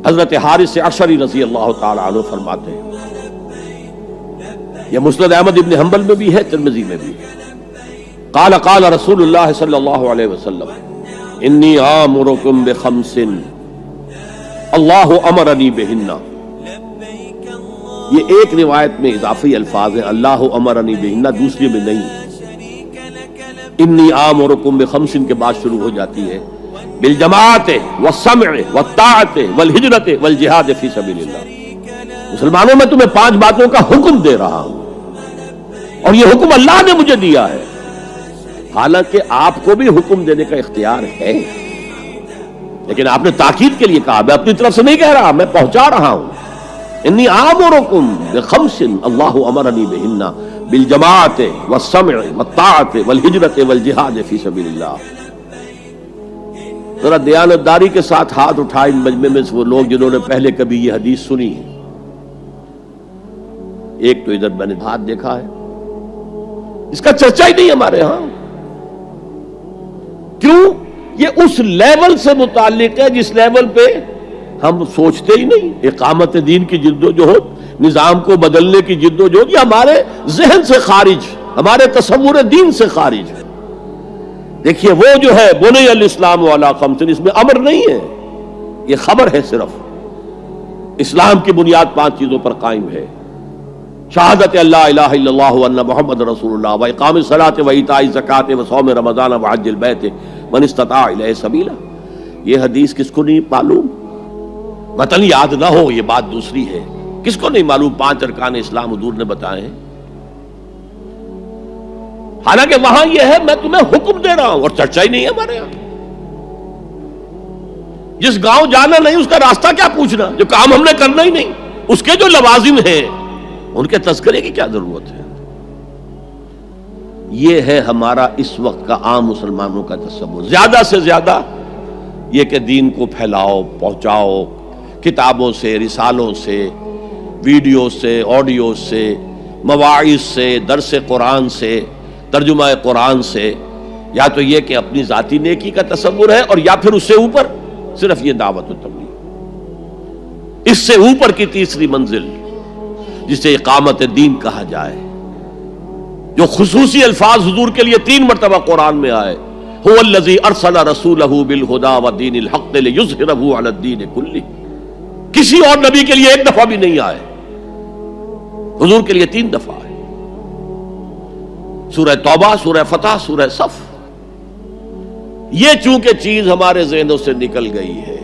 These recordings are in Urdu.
حضرت حارث عشری رضی اللہ تعالی عنہ فرماتے ہیں، یہ مسند احمد ابن حنبل میں بھی ہے، ترمذی میں بھی ہے، قال قال رسول اللہ صلی اللہ علیہ وسلم انی آمرکم بخمس اللہ امرنی بہن۔ یہ ایک روایت میں اضافی الفاظ ہیں، اللہ امرنی بہن، دوسری میں نہیں۔ انی آمرکم بخمس کے بعد شروع ہو جاتی ہے بالجماعت والسمع والطاعت والہجرت والجہاد فی سبیل اللہ۔ مسلمانوں میں تمہیں 5 باتوں کا حکم دے رہا ہوں، اور یہ حکم اللہ نے مجھے دیا ہے، حالانکہ آپ کو بھی حکم دینے کا اختیار ہے، لیکن آپ نے تاکید کے لیے کہا، میں اپنی طرف سے نہیں کہہ رہا، میں پہنچا رہا ہوں۔ انی آمرکم بخمس اللہ امرنی بہن بالجماعت والسمع والطاعت والہجرت والجہاد فی سبیل اللہ۔ ذرا دیانتداری کے ساتھ ہاتھ اٹھائیں مجمع میں سے وہ لوگ جنہوں نے پہلے کبھی یہ حدیث سنی ہے۔ ایک تو ادھر میں نے ہاتھ دیکھا ہے، اس کا چرچا ہی نہیں ہمارے ہاں۔ کیوں؟ یہ اس لیول سے متعلق ہے جس لیول پہ ہم سوچتے ہی نہیں۔ اقامت دین کی جدوجہد، نظام کو بدلنے کی جدوجہد، یہ ہمارے ذہن سے خارج، ہمارے تصور دین سے خارج ہے۔ دیکھیے وہ جو ہے بنی الاسلام علی خمس، اس میں امر نہیں ہے، یہ خبر ہے صرف۔ اسلام کی بنیاد 5 چیزوں پر قائم ہے، شہادت اللہ الہ الا اللہ وان محمد رسول اللہ، واقام الصلاۃ وایتاء الزکوٰۃ وصوم رمضان وحج البیت من استطاع الیہ سبیلا۔ یہ حدیث کس کو نہیں معلوم؟ متن یاد نہ ہو یہ بات دوسری ہے، کس کو نہیں معلوم 5 ارکان اسلام حضور نے بتائے ہیں؟ حالانکہ وہاں یہ ہے میں تمہیں حکم دے رہا ہوں، اور چرچا ہی نہیں ہے ہمارے یہاں۔ جس گاؤں جانا نہیں اس کا راستہ کیا پوچھنا، جو کام ہم نے کرنا ہی نہیں، اس کے جو لوازم ہیں ان کے تذکرے کی کیا ضرورت ہے؟ یہ ہے ہمارا اس وقت کا عام مسلمانوں کا تصور۔ زیادہ سے زیادہ یہ کہ دین کو پھیلاؤ، پہنچاؤ، کتابوں سے، رسالوں سے، ویڈیو سے، آڈیو سے، مواعظ سے، درس قرآن سے، ترجمہ قرآن سے، یا تو یہ کہ اپنی ذاتی نیکی کا تصور ہے، اور یا پھر اس سے اوپر صرف یہ دعوت و تبلیغ۔ اس سے اوپر کی تیسری منزل جسے اقامت دین کہا جائے، جو خصوصی الفاظ حضور کے لیے 3 مرتبہ قرآن میں آئے، هو الذی ارسل رسولہ بالہدی ودین الحق لیظہرہ علی الدین کلہ۔ کسی اور نبی کے لیے 1 دفعہ بھی نہیں آئے، حضور کے لیے 3 دفعہ آئے، سورہ توبہ، سورہ فتح، سورہ صف۔ یہ چونکہ چیز ہمارے ذہنوں سے نکل گئی ہے،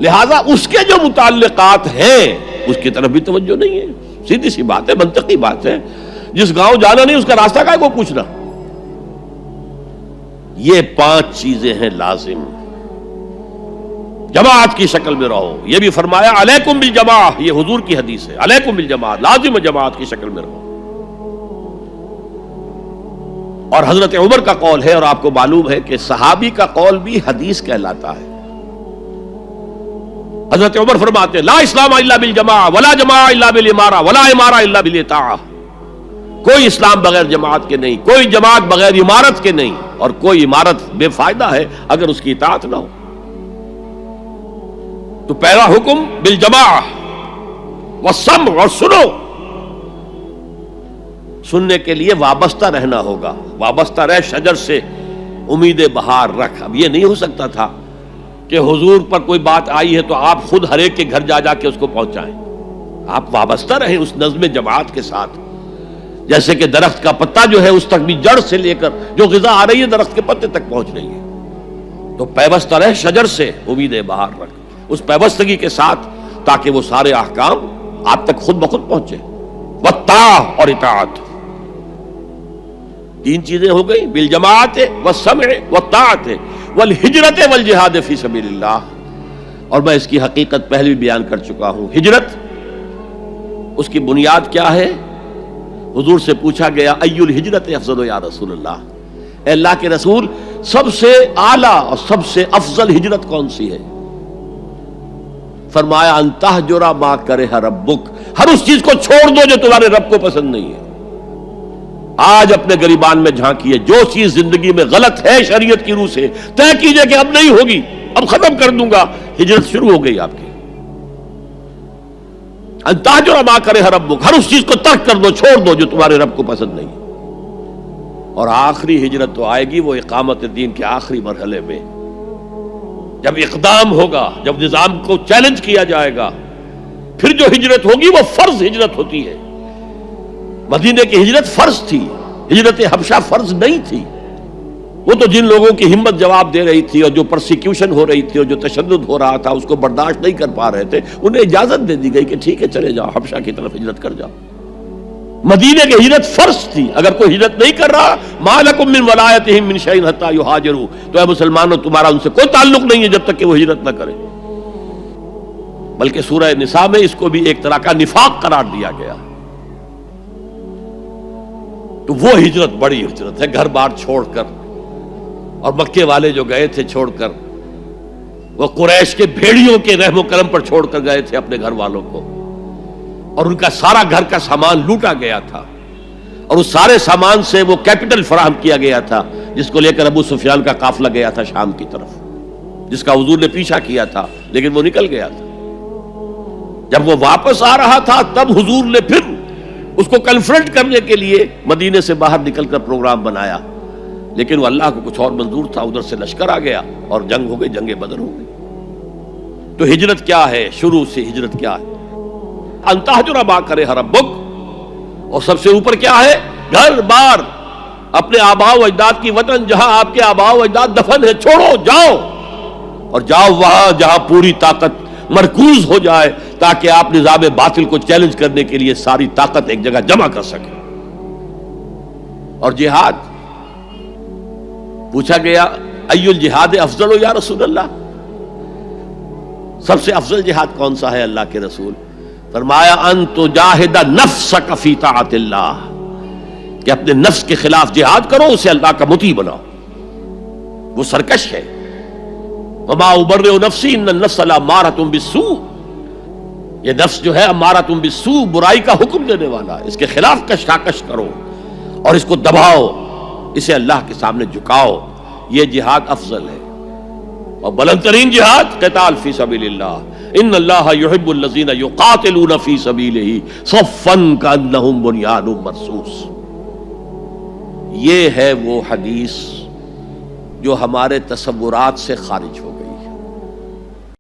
لہذا اس کے جو متعلقات ہیں اس کی طرف بھی توجہ نہیں ہے۔ سیدھی سی بات ہے، منطقی بات ہے، جس گاؤں جانا نہیں اس کا راستہ کائے کو پوچھنا۔ یہ 5 چیزیں ہیں لازم، جماعت کی شکل میں رہو۔ یہ بھی فرمایا علیکم بالجماع، یہ حضور کی حدیث ہے، علیکم بالجماع، لازم جماعت کی شکل میں رہو۔ اور حضرت عمر کا قول ہے، اور آپ کو معلوم ہے کہ صحابی کا قول بھی حدیث کہلاتا ہے۔ حضرت عمر فرماتے ہیں لا اسلام الا بالجماع ولا جماع الا بالامارہ ولا امارہ الا بالاطاعہ۔ کوئی اسلام بغیر جماعت کے نہیں، کوئی جماعت بغیر عمارت کے نہیں، اور کوئی عمارت بے فائدہ ہے اگر اس کی اطاعت نہ ہو۔ تو پہلا حکم بالجماع والسمع، اور سنو، سننے کے لیے وابستہ رہنا ہوگا، وابستہ رہ شجر سے امید بہار رکھ۔ اب یہ نہیں ہو سکتا تھا کہ حضور پر کوئی بات آئی ہے تو آپ خود ہر ایک کے گھر جا جا کے اس کو پہنچائیں۔ آپ وابستہ رہیں اس نظم جماعت کے ساتھ، جیسے کہ درخت کا پتا جو ہے اس تک بھی جڑ سے لے کر جو غذا آ رہی ہے درخت کے پتے تک پہنچ رہی ہے۔ تو پیوستہ رہ شجر سے امید بہار رکھ، اس پیوستگی کے ساتھ، تاکہ وہ سارے احکام آپ تک خود بخود پہنچے۔ والطاعہ، اور اطاعت۔ 3 چیزیں ہو گئی، بالجماعت والسمع والطاعت والہجرت والجہاد فی سبیل اللہ۔ اور میں اس کی حقیقت پہلے بھی بیان کر چکا ہوں۔ ہجرت، اس کی بنیاد کیا ہے؟ حضور سے پوچھا گیا ای الہجرت افضل یا رسول اللہ، اے اللہ کے رسول سب سے اعلیٰ اور سب سے افضل ہجرت کون سی ہے؟ فرمایا ان تہجر ما کرہ ربک، ہر اس چیز کو چھوڑ دو جو تمہارے رب کو پسند نہیں ہے۔ آج اپنے گریبان میں جھانکیے، جو چیز زندگی میں غلط ہے شریعت کی روح سے، طے کیجئے کہ اب نہیں ہوگی، اب ختم کر دوں گا، ہجرت شروع ہو گئی آپ کی۔ ان تہجر ما کرہ ربک، ہر اس چیز کو ترک کر دو، چھوڑ دو جو تمہارے رب کو پسند نہیں۔ اور آخری ہجرت تو آئے گی وہ اقامت دین کے آخری مرحلے میں، جب اقدام ہوگا، جب نظام کو چیلنج کیا جائے گا، پھر جو ہجرت ہوگی وہ فرض ہجرت ہوتی ہے۔ مدینے کی ہجرت فرض تھی، ہجرت حبشہ فرض نہیں تھی۔ وہ تو جن لوگوں کی ہمت جواب دے رہی تھی اور جو پرسیکیوشن ہو رہی تھی اور جو تشدد ہو رہا تھا اس کو برداشت نہیں کر پا رہے تھے، انہیں اجازت دے دی گئی کہ ٹھیک ہے چلے جاؤ، حبشہ کی طرف ہجرت کر جاؤ۔ مدینے کی ہجرت فرض تھی۔ اگر کوئی ہجرت نہیں کر رہا، ما لکم من ولایتہم من شیء حتی یہاجروا، تو اے مسلمانوں تمہارا ان سے کوئی تعلق نہیں ہے جب تک کہ وہ ہجرت نہ کرے۔ بلکہ سورہ نساء میں اس کو بھی ایک طرح کا نفاق قرار دیا گیا۔ تو وہ ہجرت بڑی ہجرت ہے، گھر بار چھوڑ کر، اور مکے والے جو گئے تھے چھوڑ کر، وہ قریش کے بھیڑیوں کے رحم و کرم پر چھوڑ کر گئے تھے اپنے گھر والوں کو، اور ان کا سارا گھر کا سامان لوٹا گیا تھا، اور اس سارے سامان سے وہ کیپٹل فراہم کیا گیا تھا جس کو لے کر ابو سفیان کا قافلہ گیا تھا شام کی طرف، جس کا حضور نے پیچھا کیا تھا لیکن وہ نکل گیا تھا۔ جب وہ واپس آ رہا تھا تب حضور نے پھر اس کو کنفرنٹ کرنے کے لیے مدینے سے باہر نکل کر پروگرام بنایا، لیکن وہ اللہ کو کچھ اور منظور تھا، ادھر سے لشکر آ گیا اور جنگ ہو گئی، جنگ بدر ہو گئی۔ تو ہجرت کیا ہے؟ شروع سے ہجرت کیا ہے؟ ان تہجر ما کرہ ربک، اور سب سے اوپر کیا ہے؟ گھر بار، اپنے آباء و اجداد کی وطن، جہاں آپ کے آباء و اجداد دفن ہے، چھوڑو، جاؤ، اور جاؤ وہاں جہاں پوری طاقت مرکوز ہو جائے تاکہ آپ نظام باطل کو چیلنج کرنے کے لیے ساری طاقت ایک جگہ جمع کر سکیں۔ اور جہاد پوچھا گیا ای الجہاد افضل یا رسول اللہ، سب سے افضل جہاد کون سا ہے اللہ کے رسول؟ فرمایا ان تجاہد نفسک فی طاعت اللہ، کہ اپنے نفس کے خلاف جہاد کرو، اسے اللہ کا مطیع بناؤ۔ وہ سرکش ہے، وما ابرئ نفسی ان النفس لامارۃ بالسوء، یہ نفس جو ہے امارۃ بالسوء، برائی کا حکم دینے والا ہے، اس کے خلاف کشاکش کرو اور اس کو دباؤ، اسے اللہ کے سامنے جھکاؤ، یہ جہاد افضل ہے۔ اور بلند ترین جہاد قتال فی سبیل اللہ، ان اللہ یحب الذین یقاتلون فی سبیلہ صفا کانہم بنیان مرصوص۔ یہ ہے وہ حدیث جو ہمارے تصورات سے خارج ہو